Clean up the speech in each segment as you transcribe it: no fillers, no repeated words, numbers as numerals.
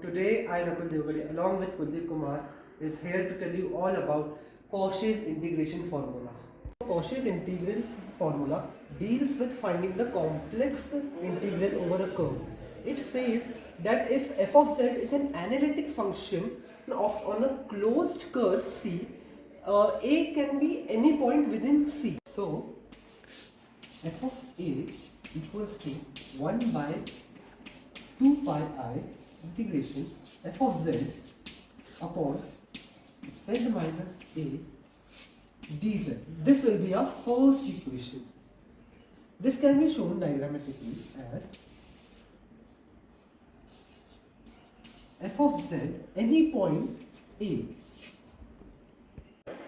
Today I, Nakul Deogade, along with Kuldeep Kumar, is here to tell you all about Cauchy's integration formula. Cauchy's integral formula deals with finding the complex integral over a curve. It says that if f of z is an analytic function on a closed curve C, a can be any point within C. So f of a equals to 1 by 2 pi I integration f of z upon z minus a dz. This will be our first equation. This can be shown diagrammatically as f of z any point a.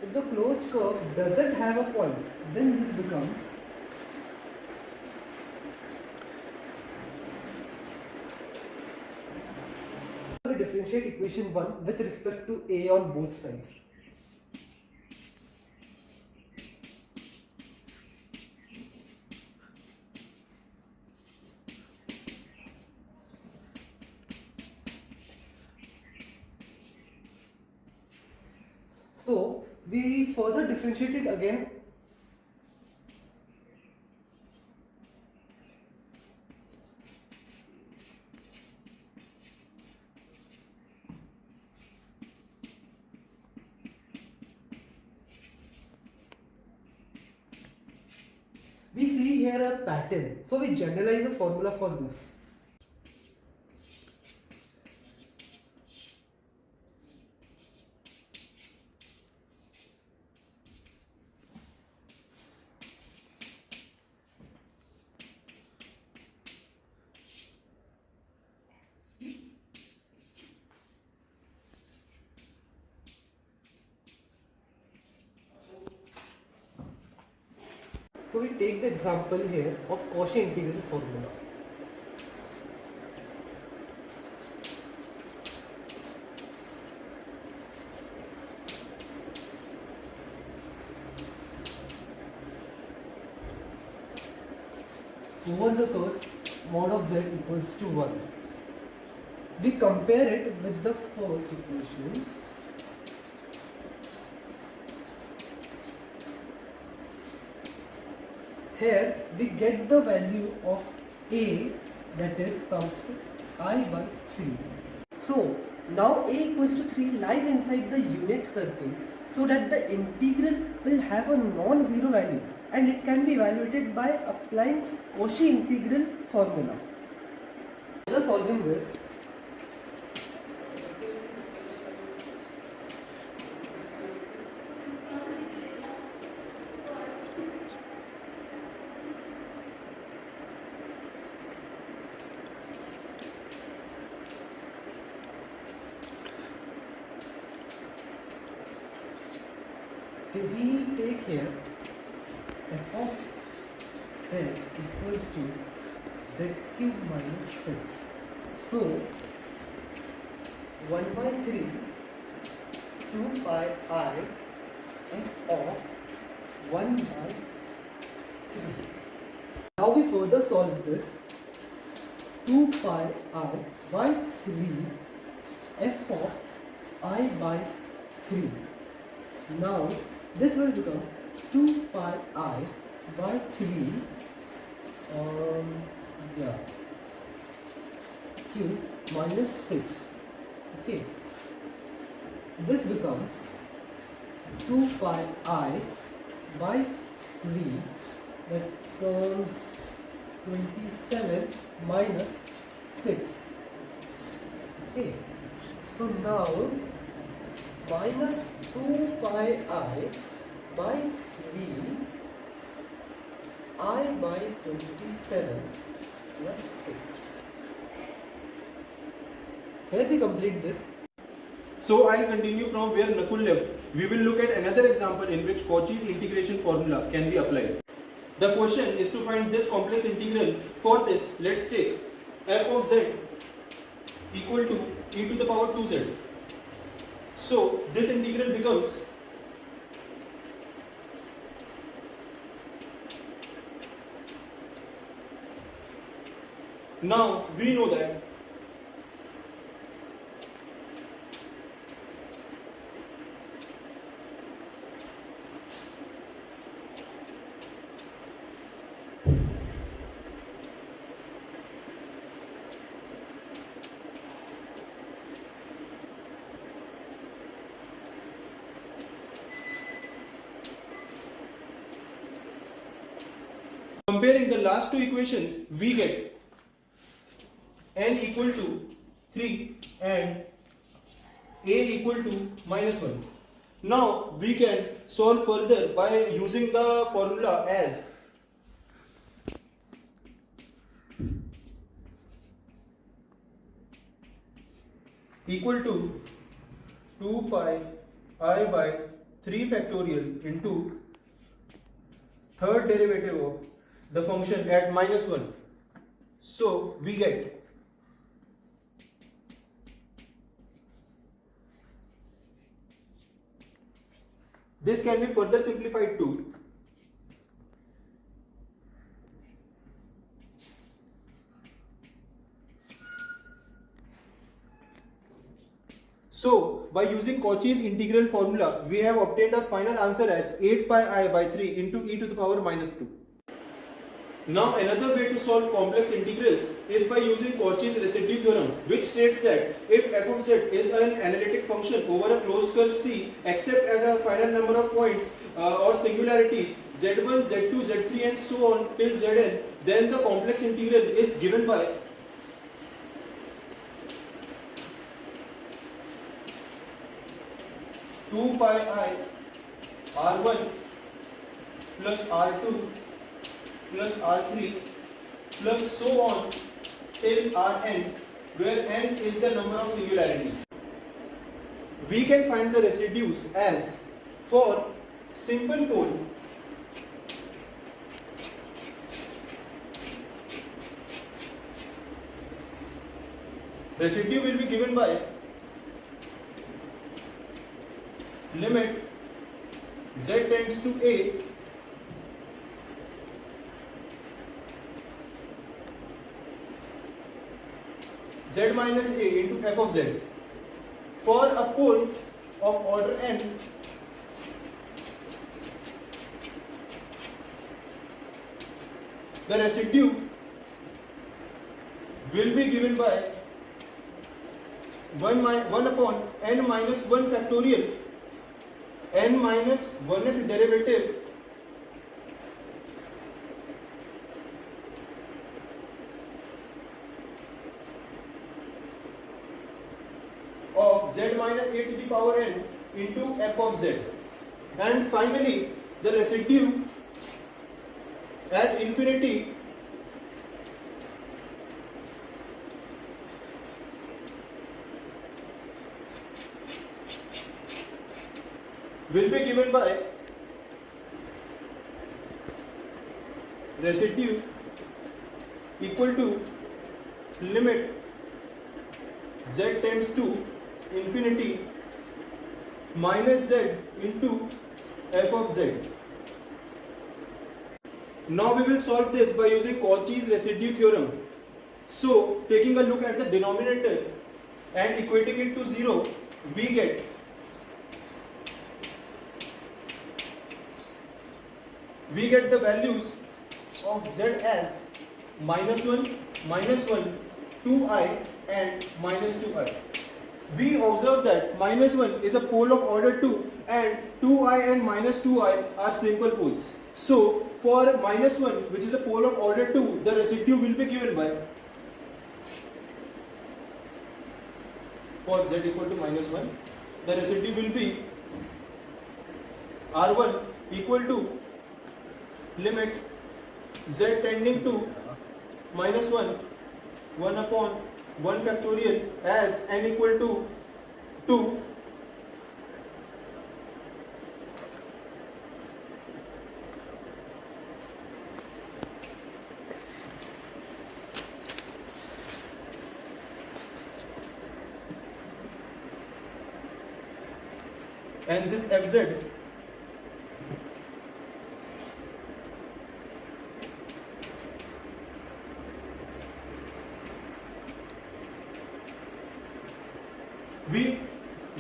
If the closed curve doesn't have a point, then this becomes we differentiate equation 1 with respect to a on both sides. So we further differentiate it again. We see here a pattern, so we generalize the formula for this. So we take the example here of Cauchy integral formula. Over the curve, mod of z equals to 1. We compare it with the first equation. Here we get the value of a, that is comes to I by 3. So now a equals to 3 lies inside the unit circle, so that the integral will have a non-zero value and it can be evaluated by applying Cauchy integral formula. After solving this, we take here f of z equals to z cube minus 6. So 1 by 3 2 pi I f of 1 by 3. Now we further solve this. 2 pi I by 3 f of I by 3. Now this will become 2 pi I by 3 cube minus 6. Okay, this becomes 2 pi I by 3, that becomes 27 minus 6. Okay, so now minus 2 pi I by 3 I by 27 plus 6. Here we complete this. So I'll continue from where Nakul left. We will look at another example in which Cauchy's integration formula can be applied. The question is to find this complex integral. For this, let's take f of z equal to e to the power 2z. So this integral becomes now we know that Comparing the last two equations, we get n equal to 3 and a equal to -1. Now we can solve further by using the formula as equal to 2 pi I by 3 factorial into third derivative of the function at -1. So we get this can be further simplified to so by using Cauchy's integral formula we have obtained our final answer as 8 pi I by 3 into e to the power -2. Now another way to solve complex integrals is by using Cauchy's residue theorem, which states that if f of z is an analytic function over a closed curve C except at a finite number of points or singularities z1, z2, z3 and so on till zn, then the complex integral is given by two pi I r1 plus r2 plus r3 plus so on till rn, where n is the number of singularities. We can find the residues as for simple pole residue will be given by limit z tends to a z minus a into f of z. For a pole of order n, the residue will be given by 1 upon n minus 1 factorial n minus 1th derivative of z minus a to the power n into f of z. And finally the residue at infinity will be given by residue equal to limit z tends to infinity minus z into f of z. Now we will solve this by using Cauchy's residue theorem. So taking a look at the denominator and equating it to 0, we get the values of z as -1, -1, 2i and -2i. We observe that -1 is a pole of order 2 and 2i and -2i are simple poles. So for -1, which is a pole of order 2, the residue will be given by, for z equal to -1, the residue will be r1 equal to limit z tending to -1, 1 upon 1 factorial as n equal to 2, and this fz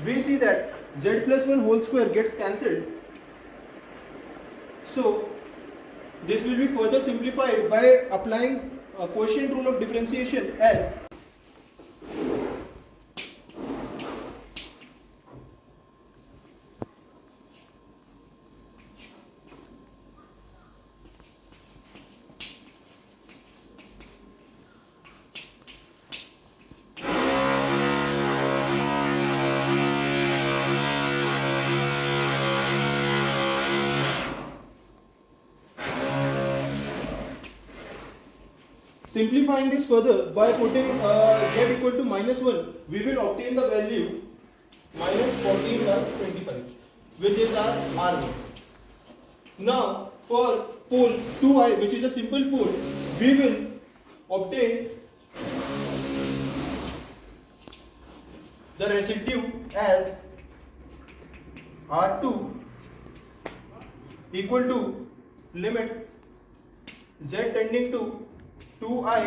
we see that z plus 1 whole square gets cancelled. So this will be further simplified by applying a quotient rule of differentiation as Simplifying this further by putting z equal to -1, we will obtain the value minus 14 by 25, which is our R1. Now, for pole 2i, which is a simple pole, we will obtain the residue as R2 equal to limit z tending to 2i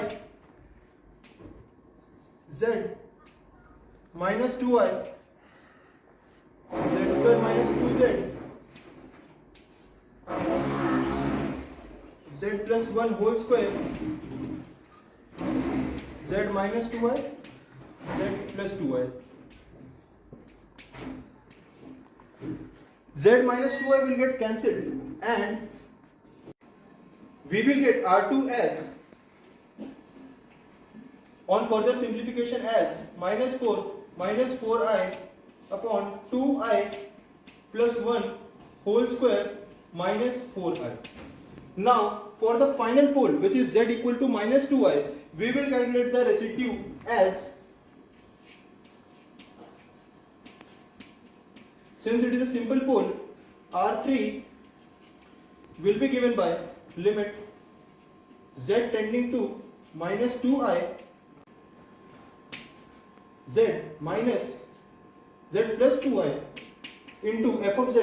z minus 2i z square minus 2z z plus 1 whole square z minus 2i z plus 2i. Z minus 2i will get cancelled and we will get R2 as, on further simplification, as minus 4i upon 2i plus 1 whole square minus 4i. Now for the final pole, which is z equal to minus 2i, we will calculate the residue as, since it is a simple pole, R3 will be given by limit z tending to minus 2i z minus z plus 2i into f of z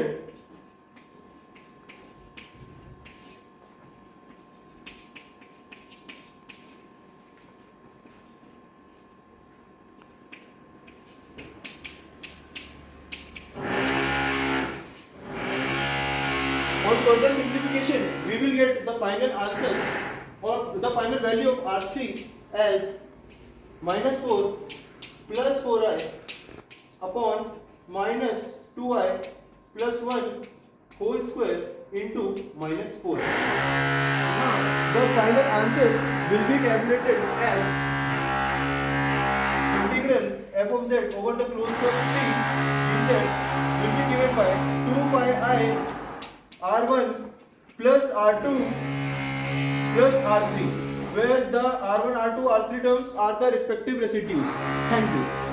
On further simplification, we will get the final answer of the final value of R3 as minus 4 plus 4i upon minus 2i plus 1 whole square into minus 4. The final answer will be calculated as integral f of z over the closed curve C dz will be given by 2 pi I R1 plus R2 plus R3, where the R1, R2, R3 terms are the respective residues. Thank you.